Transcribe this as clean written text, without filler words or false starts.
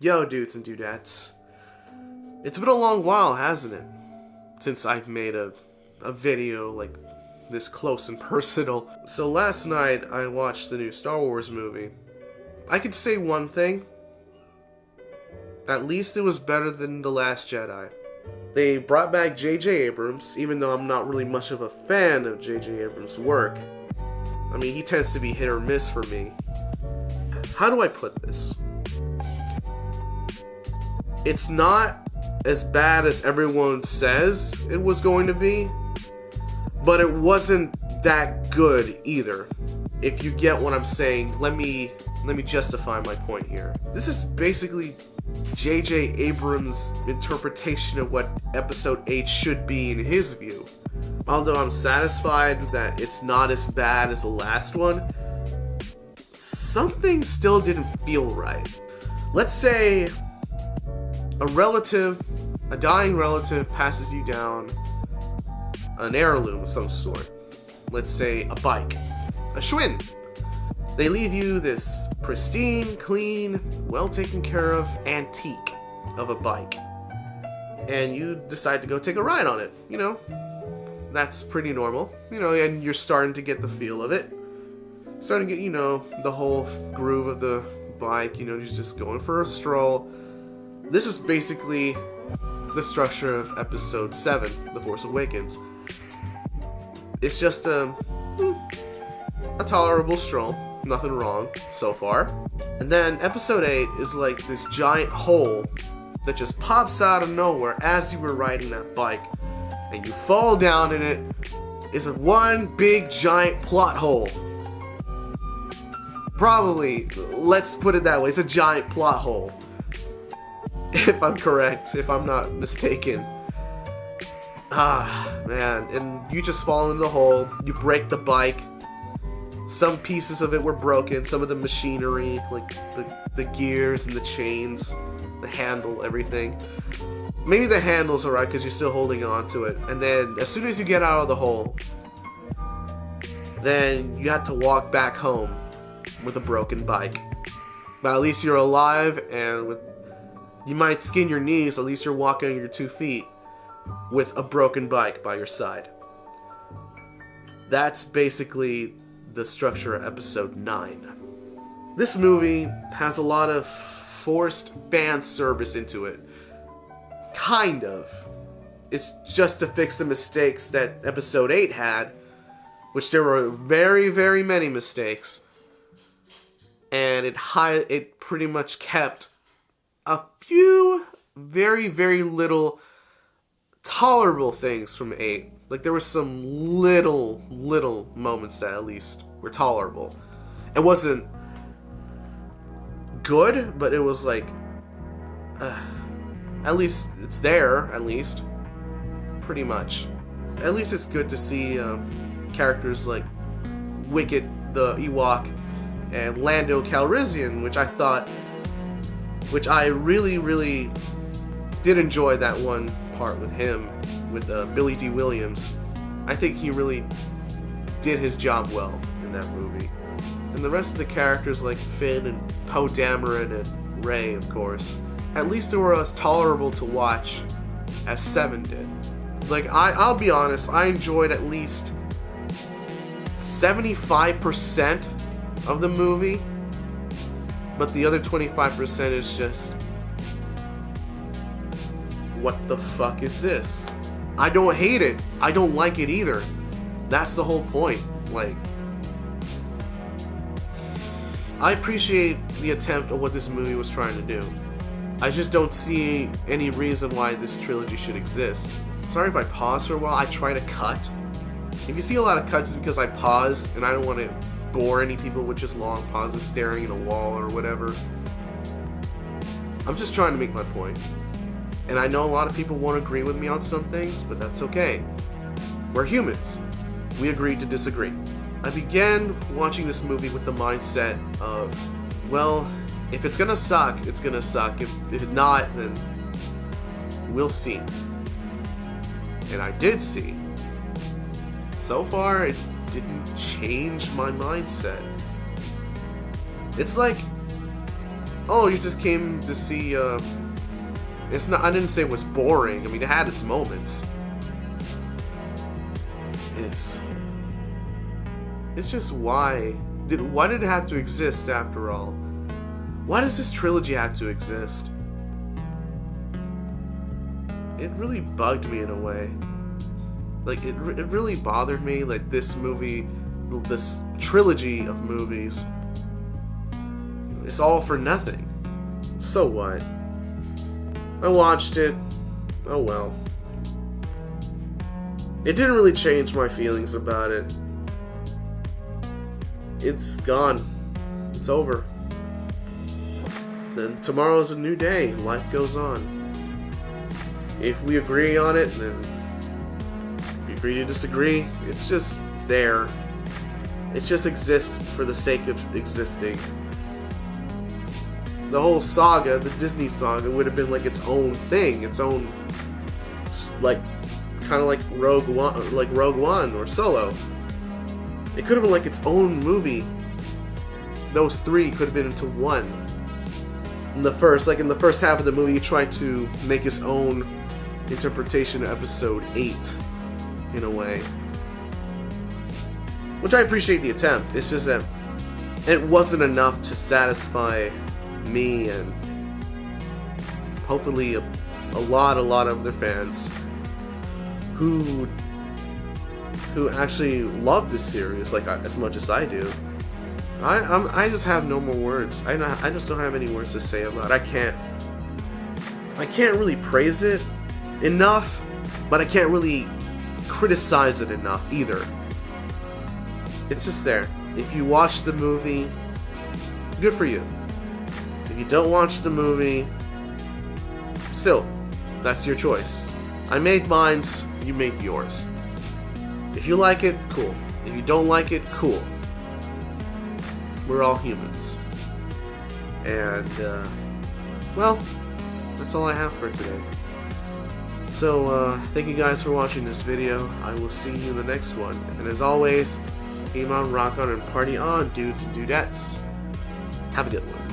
Yo, dudes and dudettes. It's been a long while, hasn't it? Since I've made a video like this close and personal. So last night, I watched the new Star Wars movie. I could say one thing. At least it was better than The Last Jedi. They brought back J.J. Abrams, even though I'm not really much of a fan of J.J. Abrams' work. I mean, he tends to be hit or miss for me. How do I put this? It's not as bad as everyone says it was going to be, but it wasn't that good either. If you get what I'm saying, let me justify my point here. This is basically J.J. Abrams' interpretation of what Episode 8 should be in his view. Although I'm satisfied that it's not as bad as the last one, something still didn't feel right. Let's say a dying relative passes you down an heirloom of some sort. Let's say a bike, a Schwinn. They leave you this pristine, clean, well taken care of antique of a bike. And you decide to go take a ride on it, you know. That's pretty normal, you know, and you're starting to get the feel of it. Starting to get, you know, the whole groove of the bike, you know, you're just going for a stroll. This is basically the structure of Episode 7, The Force Awakens. It's just a tolerable stroll. Nothing wrong so far. And then Episode 8 is like this giant hole that just pops out of nowhere as you were riding that bike. And you fall down in it. It's one big giant plot hole. Probably, let's put it that way, it's a giant plot hole. If I'm correct, if I'm not mistaken. Ah, man. And you just fall into the hole, you break the bike. Some pieces of it were broken, some of the machinery, like the gears and the chains, the handle, everything. Maybe the handle's alright because you're still holding on to it. And then, as soon as you get out of the hole, then you have to walk back home with a broken bike. But at least you're alive, and you might skin your knees, at least you're walking on your 2 feet with a broken bike by your side. That's basically the structure of Episode 9. This movie has a lot of forced fan service into it. Kind of. It's just to fix the mistakes that Episode 8 had, which there were very, very many mistakes. And it pretty much kept a few very, very little tolerable things from 8. Like, there were some little moments that at least were tolerable. It wasn't good, but it was like, at least it's there, at least. Pretty much. At least it's good to see characters like Wicket the Ewok and Lando Calrissian, which I really, really did enjoy that one part with him, with Billy D. Williams. I think he really did his job well in that movie. And the rest of the characters like Finn and Poe Dameron and Rey, of course, at least they were as tolerable to watch as 7 did. Like, I'll be honest, I enjoyed at least 75% of the movie, but the other 25% is just, what the fuck is this? I don't hate it. I don't like it either. That's the whole point. Like, I appreciate the attempt of what this movie was trying to do. I just don't see any reason why this trilogy should exist. Sorry if I pause for a while. I try to cut. If you see a lot of cuts, it's because I pause, and I don't want to bore any people with just long pauses staring at a wall or whatever. I'm just trying to make my point. And I know a lot of people won't agree with me on some things, but that's okay. We're humans. We agreed to disagree. I began watching this movie with the mindset of, well, if it's gonna suck, it's gonna suck. If not, then we'll see. And I did see. So far, it didn't change my mindset. It's like oh, you just came to see, it's not, I didn't say it was boring. I mean, it had its moments. It's just why did it have to exist after all? Why does this trilogy have to exist? It really bugged me in a way. Like, it really bothered me, like, this movie, this trilogy of movies, it's all for nothing. So what? I watched it. Oh well. It didn't really change my feelings about it. It's gone. It's over. Then tomorrow's a new day. Life goes on. If we agree on it, then if we agree to disagree, it's just there. It just exists for the sake of existing. The whole saga, the Disney saga, would have been like its own thing, its own, like, kind of like Rogue One or Solo. It could have been like its own movie. Those three could have been into one. In the first half of the movie, he tried to make his own interpretation of Episode 8, in a way. Which I appreciate the attempt. It's just that it wasn't enough to satisfy me and hopefully a lot of other fans who actually love this series like as much as I do. I just have no more words. I just don't have any words to say about it. I can't really praise it enough, but I can't really criticize it enough either. It's just there. If you watch the movie, good for you. If you don't watch the movie, still, that's your choice. I made mine, you made yours. If you like it, cool. If you don't like it, cool. We're all humans. And, well, that's all I have for today. So, thank you guys for watching this video. I will see you in the next one. And as always, game on, rock on, and party on, dudes and dudettes. Have a good one.